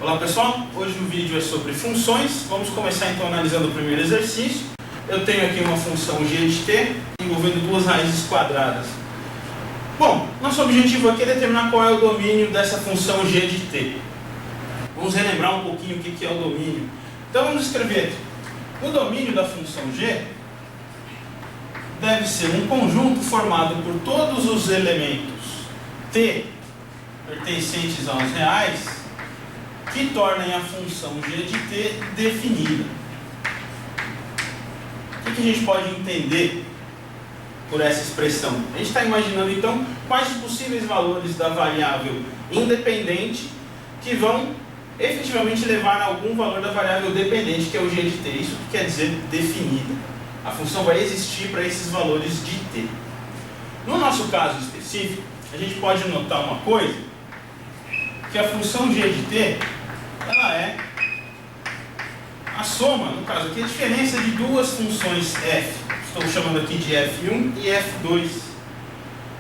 Olá pessoal, hoje o vídeo é sobre funções. Vamos começar então analisando o primeiro exercício. Eu tenho aqui uma função g de t envolvendo duas raízes quadradas. Bom, nosso objetivo aqui é determinar qual é o domínio dessa função g de t. Vamos relembrar um pouquinho o que é o domínio. Então vamos escrever aqui. O domínio da função g deve ser um conjunto formado por todos os elementos t pertencentes aos reais que tornem a função g de t definida. O que a gente pode entender por essa expressão? A gente está imaginando então quais os possíveis valores da variável independente que vão efetivamente levar a algum valor da variável dependente, que é o g de t. Isso quer dizer definida. A função vai existir para esses valores de t. No nosso caso específico, a gente pode notar uma coisa, que a função g de t ela é a soma, no caso aqui, a diferença de duas funções f. Estou chamando aqui de f1 e f2.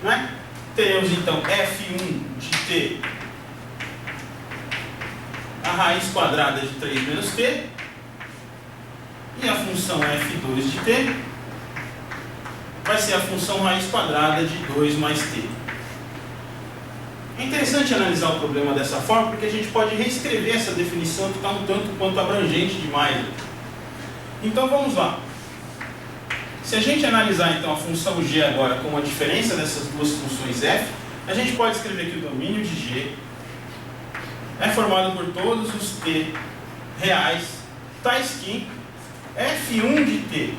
Não é? Teremos então f1 de t, a raiz quadrada de 3 menos t, e a função f2 de t vai ser a função raiz quadrada de 2 mais t. É interessante analisar o problema dessa forma, porque a gente pode reescrever essa definição que está um tanto quanto abrangente demais. Então vamos lá. Se a gente analisar então a função g agora como a diferença dessas duas funções f, a gente pode escrever que o domínio de g é formado por todos os t reais, tais que f1 de t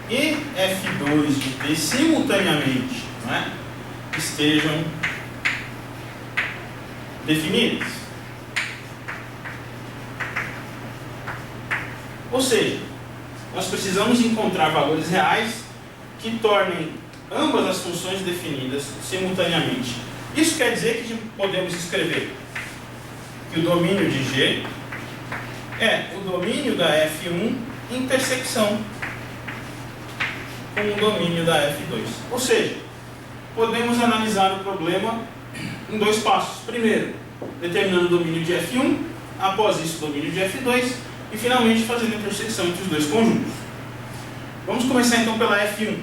e f2 de t simultaneamente, não é, estejam definidas. Ou seja, nós precisamos encontrar valores reais que tornem ambas as funções definidas simultaneamente. Isso quer dizer que podemos escrever que o domínio de g é o domínio da f1 intersecção com o domínio da f2. Ou seja, podemos analisar o problema em dois passos. Primeiro, determinando o domínio de f1, após isso o domínio de f2 e finalmente fazendo a intersecção entre os dois conjuntos. Vamos começar então pela f1.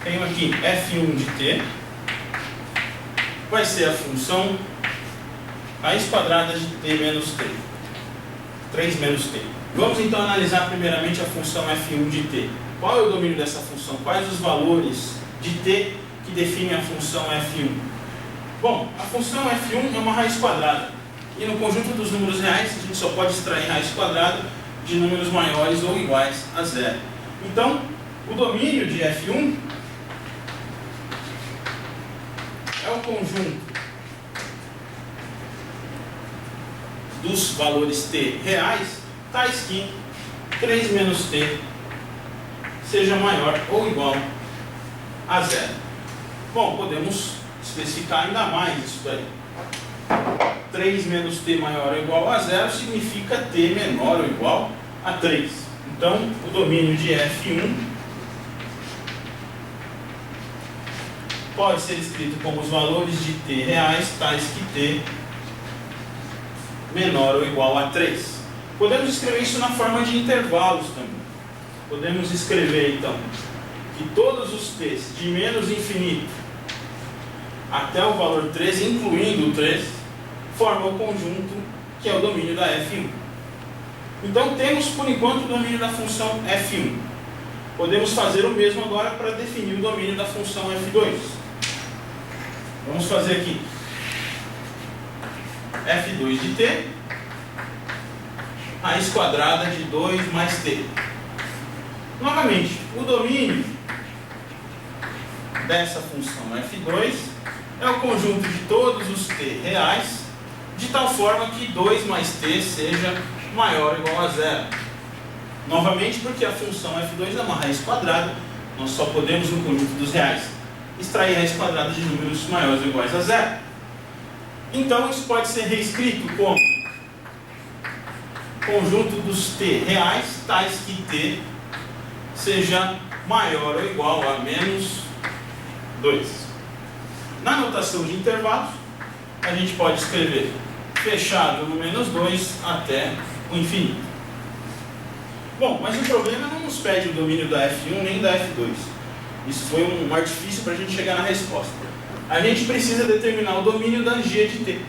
Tenho aqui f1 de t, vai ser a função raiz quadrada de t menos t, 3 menos t. Vamos então analisar primeiramente a função f1 de t. Qual é o domínio dessa função? Quais os valores de t que definem a função f1? Bom, a função f1 é uma raiz quadrada. E no conjunto dos números reais, a gente só pode extrair raiz quadrada de números maiores ou iguais a zero. Então, o domínio de f1 é o conjunto dos valores t reais, tais que 3 menos t seja maior ou igual a zero. Bom, podemos especificar ainda mais isso daí. 3 menos t maior ou igual a zero significa t menor ou igual a 3. Então, o domínio de f1 pode ser escrito como os valores de t reais, tais que t menor ou igual a 3. Podemos escrever isso na forma de intervalos também. Podemos escrever então que todos os t's de menos infinito até o valor 3, incluindo o 3, formam o conjunto que é o domínio da f1. Então temos por enquanto o domínio da função f1. Podemos fazer o mesmo agora para definir o domínio da função f2. Vamos fazer aqui f2 de t, raiz quadrada de 2 mais t. Novamente, o domínio dessa função f2 é o conjunto de todos os t reais, de tal forma que 2 mais t seja maior ou igual a zero. Novamente, porque a função f2 é uma raiz quadrada, nós só podemos, no conjunto dos reais, extrair raiz quadrada de números maiores ou iguais a zero. Então, isso pode ser reescrito como conjunto dos t reais, tais que t seja maior ou igual a menos 2. Na notação de intervalos, a gente pode escrever fechado no menos 2 até o infinito. Bom, mas o problema não nos pede o domínio da F1 nem da F2. Isso foi um artifício para a gente chegar na resposta. A gente precisa determinar o domínio da G de t.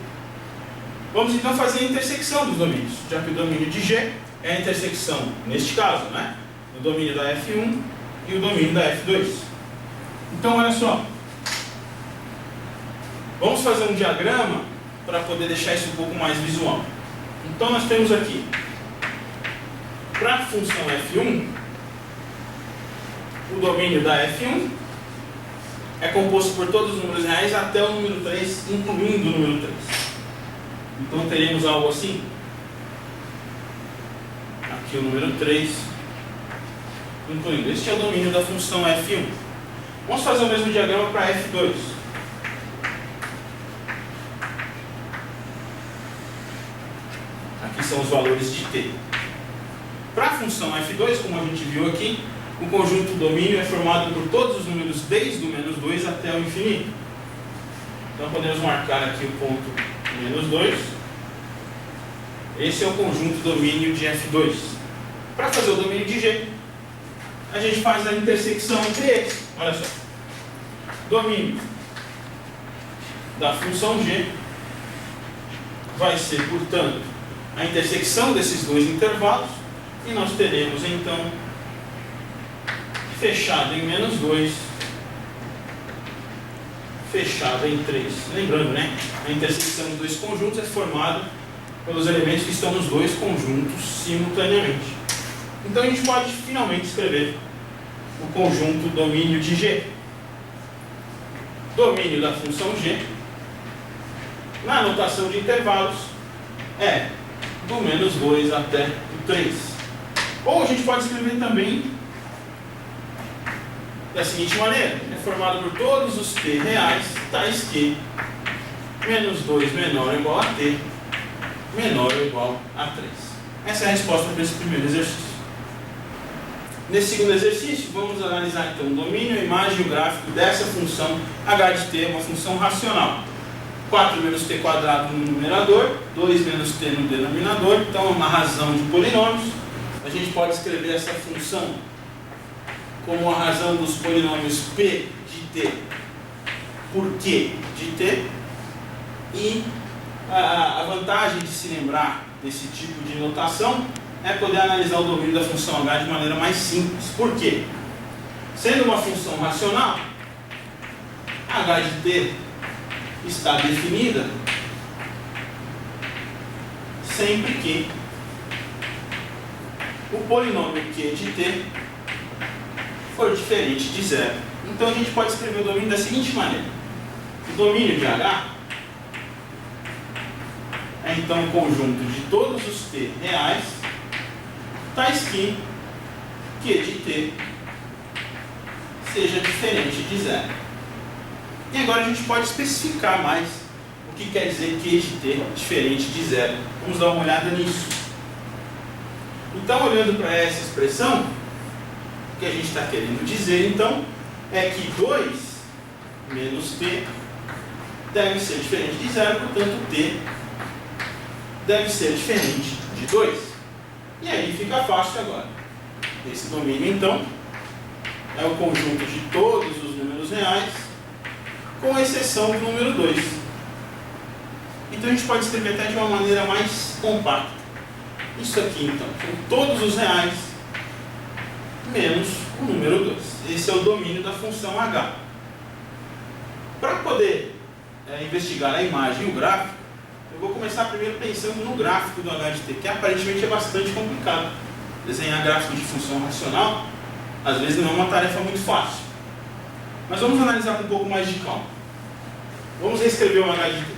Vamos então fazer a intersecção dos domínios, já que o domínio de G é a intersecção, neste caso, né, o domínio da F1 e o domínio da F2. Então, olha só. Vamos fazer um diagrama para poder deixar isso um pouco mais visual. Então, nós temos aqui, para a função F1, o domínio da F1 é composto por todos os números reais até o número 3, incluindo o número 3. Então teremos algo assim. Aqui o número 3, incluindo. Este é o domínio da função F1. Vamos fazer o mesmo diagrama para F2. Aqui são os valores de t. Para a função F2, como a gente viu aqui, o conjunto domínio é formado por todos os números desde o menos 2 até o infinito. Então podemos marcar aqui o ponto menos 2. Esse é o conjunto domínio de F2. Para fazer o domínio de G, a gente faz a intersecção entre eles. Olha só. Domínio da função G vai ser, portanto, a intersecção desses dois intervalos, e nós teremos então fechado em menos 2, fechado em 3. Lembrando, né? A intersecção dos dois conjuntos é formada pelos elementos que estão nos dois conjuntos simultaneamente. Então a gente pode finalmente escrever o conjunto domínio de G. Domínio da função G, na notação de intervalos, é do menos 2 até o 3. Ou a gente pode escrever também da seguinte maneira: é formado por todos os t reais, tais que menos 2 menor ou igual a t, menor ou igual a 3. Essa é a resposta para esse primeiro exercício. Nesse segundo exercício, vamos analisar então o domínio, a imagem e o gráfico dessa função h de t, uma função racional. 4 menos t quadrado no numerador, 2 menos t no denominador, então é uma razão de polinômios. A gente pode escrever essa função como a razão dos polinômios p de t por q de t. E a vantagem de se lembrar desse tipo de notação é poder analisar o domínio da função h de maneira mais simples. Por quê? Sendo uma função racional, h de t está definida sempre que o polinômio q de t for diferente de zero. Então a gente pode escrever o domínio da seguinte maneira: o domínio de h é então o conjunto de todos os t reais, tais que q de t seja diferente de zero. E agora a gente pode especificar mais o que quer dizer q de t diferente de zero. Vamos dar uma olhada nisso. Então, olhando para essa expressão, o que a gente está querendo dizer, então, é que 2 menos t deve ser diferente de zero, portanto, t deve ser diferente de 2. E aí fica fácil agora. Esse domínio, então, é o conjunto de todos os números reais, com exceção do número 2. Então a gente pode escrever até de uma maneira mais compacta. Isso aqui, então, são todos os reais menos o número 2. Esse é o domínio da função h. Para poder investigar a imagem e o gráfico, eu vou começar primeiro pensando no gráfico do h de t, que aparentemente é bastante complicado. Desenhar gráfico de função racional, às vezes não é uma tarefa muito fácil. Mas vamos analisar com um pouco mais de calma. Vamos reescrever o h de t.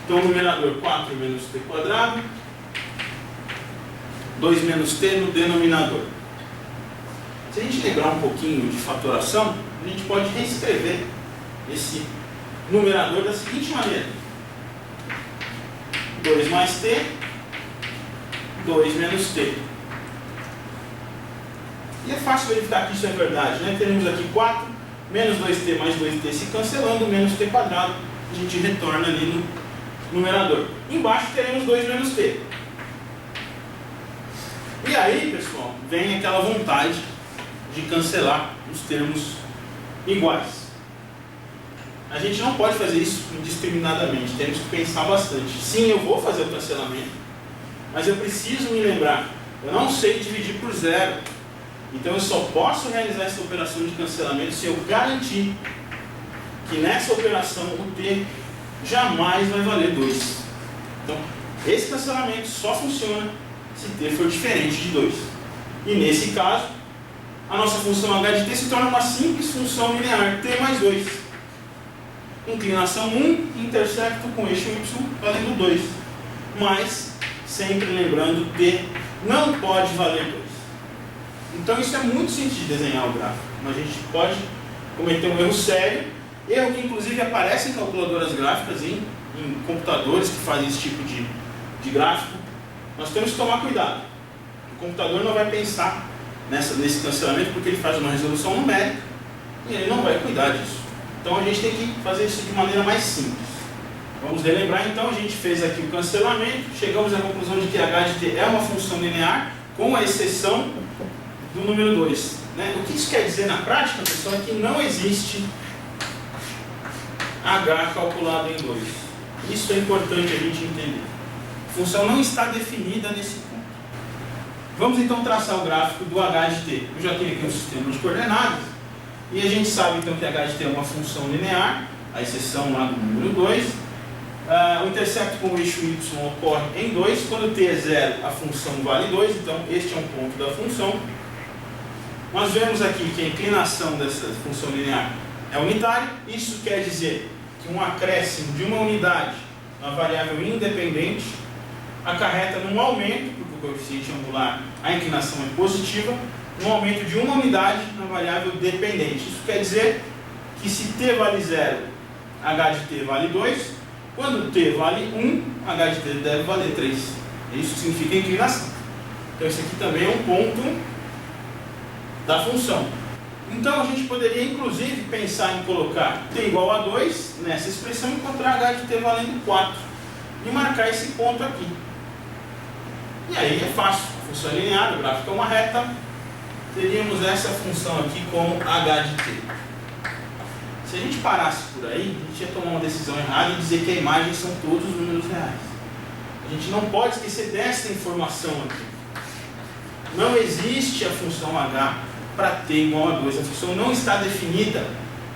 Então, o numerador 4 menos t quadrado, 2 menos t no denominador. Se a gente lembrar um pouquinho de fatoração, a gente pode reescrever esse numerador da seguinte maneira: 2 mais t, 2 menos t. E é fácil verificar que isso é verdade, né? Teremos aqui 4, menos 2t mais 2t se cancelando, menos t quadrado, a gente retorna ali no numerador. Embaixo teremos 2 menos t. E aí, pessoal, vem aquela vontade de cancelar os termos iguais. A gente não pode fazer isso indiscriminadamente, temos que pensar bastante. Sim, eu vou fazer o cancelamento, mas eu preciso me lembrar, eu não sei dividir por zero. Então eu só posso realizar essa operação de cancelamento se eu garantir que nessa operação o t jamais vai valer 2. Então, esse cancelamento só funciona se t for diferente de 2. E nesse caso, a nossa função h de t se torna uma simples função linear, t mais 2. Inclinação 1, intersecto com eixo y valendo 2. Mas, sempre lembrando, t não pode valer 2. Então isso é muito simples de desenhar o gráfico. A gente pode cometer um erro sério, erro que inclusive aparece em calculadoras gráficas, em computadores que fazem esse tipo de gráfico. Nós temos que tomar cuidado. O computador não vai pensar nesse cancelamento porque ele faz uma resolução numérica e ele não vai cuidar disso. Então a gente tem que fazer isso de maneira mais simples. Vamos relembrar então, a gente fez aqui o cancelamento, chegamos à conclusão de que h de t é uma função linear, com a exceção do número 2. Né? O que isso quer dizer na prática, pessoal, é que não existe h calculado em 2. Isso é importante a gente entender. A função não está definida nesse ponto. Vamos então traçar o gráfico do h de t. Eu já tenho aqui um sistema de coordenadas, e a gente sabe então que h de t é uma função linear, a exceção lá do número 2. O intersecto com o eixo y ocorre em 2. Quando t é 0, a função vale 2, então este é um ponto da função. Nós vemos aqui que a inclinação dessa função linear é unitária. Isso quer dizer que um acréscimo de uma unidade na variável independente acarreta num aumento, porque o coeficiente angular, a inclinação é positiva, um aumento de uma unidade na variável dependente. Isso quer dizer que se t vale 0, h de t vale 2. Quando t vale 1, h de t deve valer 3. Isso significa inclinação. Então esse aqui também é um ponto da função. Então a gente poderia inclusive pensar em colocar t igual a 2 nessa expressão e encontrar h de t valendo 4 e marcar esse ponto aqui. E aí é fácil, a função é linear, o gráfico é uma reta, teríamos essa função aqui como h de t. Se a gente parasse por aí, a gente ia tomar uma decisão errada e dizer que a imagem são todos os números reais. A gente não pode esquecer dessa informação aqui. Não existe a função h para t igual a 2. A função não está definida.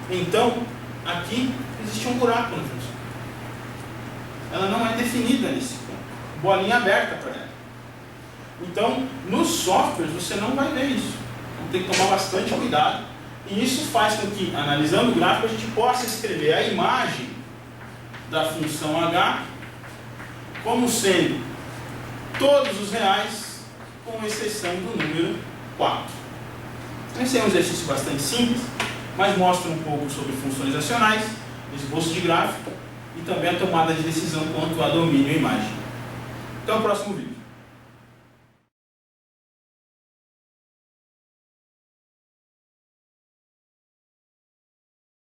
Então, aqui existe um buraco na função. Ela não é definida nesse ponto. Bolinha aberta para ela. Então, nos softwares você não vai ver isso. Então, tem que tomar bastante cuidado. E isso faz com que, analisando o gráfico, a gente possa escrever a imagem da função h como sendo todos os reais, com exceção do número 4. Esse é um exercício bastante simples, mas mostra um pouco sobre funções racionais, esboço de gráfico e também a tomada de decisão quanto a domínio e imagem. Até o próximo vídeo.